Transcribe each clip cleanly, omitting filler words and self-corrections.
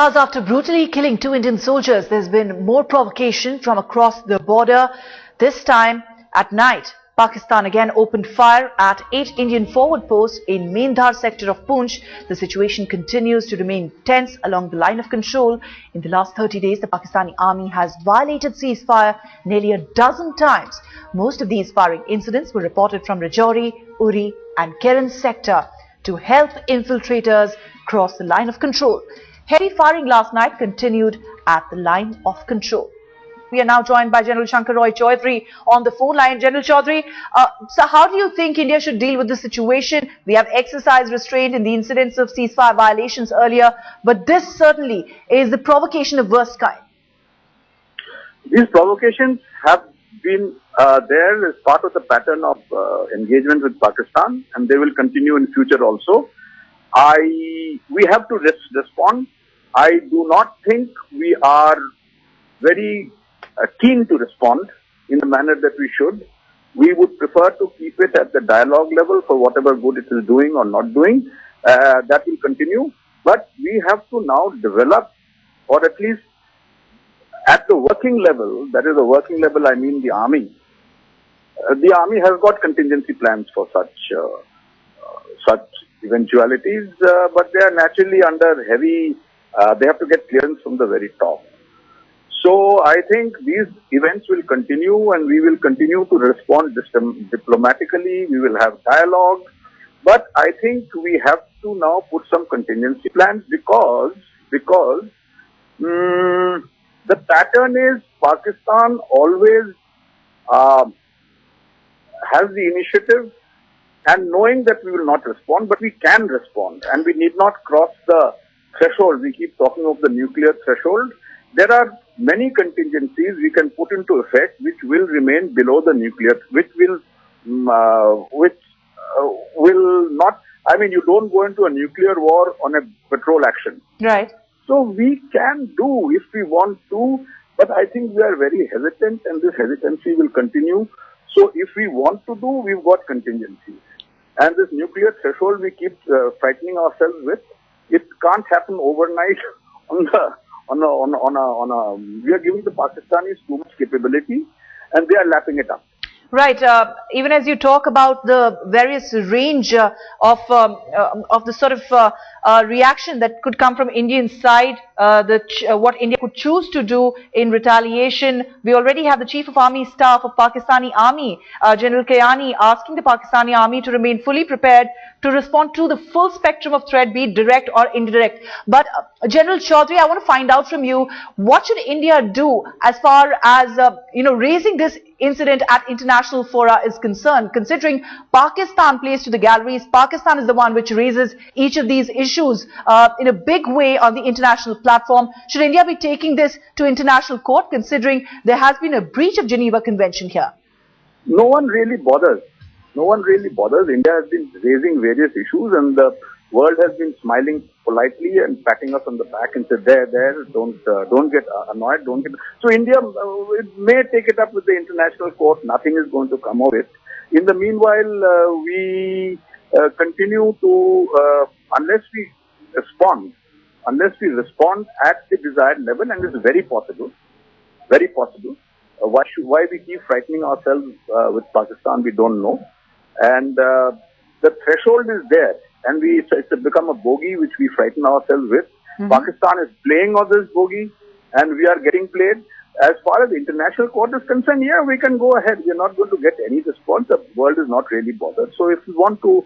Hours after brutally killing two Indian soldiers, there's been more provocation from across the border. This time at night, Pakistan again opened fire at 8 Indian forward posts in Meendhar sector of Poonch. The situation continues to remain tense along the line of control. In the last 30 days, the Pakistani army has violated ceasefire nearly a dozen times. Most of these firing incidents were reported from Rajouri, Uri and Keren sector to help infiltrators cross the line of control. Heavy firing last night continued at the line of control. We are now joined by General Shankar Roy Chaudhary on the phone line. General Chaudhary, so how do you think India should deal with this situation? We have exercised restraint in the incidents of ceasefire violations earlier, but this certainly is the provocation of worst kind. These provocations have been there as part of the pattern of engagement with Pakistan, and they will continue in future also. We have to respond. I do not think we are very keen to respond in the manner that we should. We would prefer to keep it at the dialogue level for whatever good it is doing or not doing. That will continue. But we have to now develop, or at least at the working level, that is the working level, I mean the army. The army has got contingency plans for such eventualities, but they are naturally under heavy, they have to get clearance from the very top. So I think these events will continue and we will continue to respond diplomatically, we will have dialogue, but I think we have to now put some contingency plans because the pattern is Pakistan always has the initiative, and knowing that we will not respond, but we can respond and we need not cross the threshold. We keep talking of the nuclear threshold. There are many contingencies we can put into effect which will remain below the nuclear, which will not, I mean, you don't go into a nuclear war on a patrol action. Right. So we can do if we want to, but I think we are very hesitant and this hesitancy will continue. So if we want to do, we've got contingencies. And this nuclear threshold we keep frightening ourselves with, it can't happen overnight we are giving the Pakistanis too much capability and they are lapping it up. Right. Even as you talk about the various range of the sort of reaction that could come from Indian side, what India could choose to do in retaliation. We already have the Chief of Army Staff of Pakistani Army, General Kayani, asking the Pakistani Army to remain fully prepared to respond to the full spectrum of threat, be it direct or indirect. But General Chaudhary, I want to find out from you, what should India do as far as raising this incident at international fora is concerned, considering Pakistan plays to the galleries? Pakistan is the one which raises each of these issues in a big way on the international platform. Should India be taking this to international court, considering there has been a breach of Geneva Convention here? No one really bothers. No one really bothers. India has been raising various issues and the world has been smiling politely and patting us on the back and said, don't get annoyed, don't get... So India may take it up with the international court. Nothing is going to come of it. In the meanwhile, we continue to, unless we respond at the desired level, and it's very possible. Why we keep frightening ourselves with Pakistan, we don't know. And the threshold is there. And it's become a bogey which we frighten ourselves with. Pakistan is playing on this bogey and we are getting played. As far as the international court is concerned, yeah, we can go ahead. We are not going to get any response. The world is not really bothered. So if we want to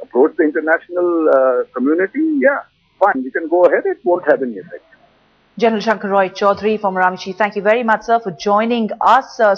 approach the international community, yeah, fine, we can go ahead. It won't have any effect. General Shankar Roy Chaudhary, former Army Chief, thank you very much, sir, for joining us.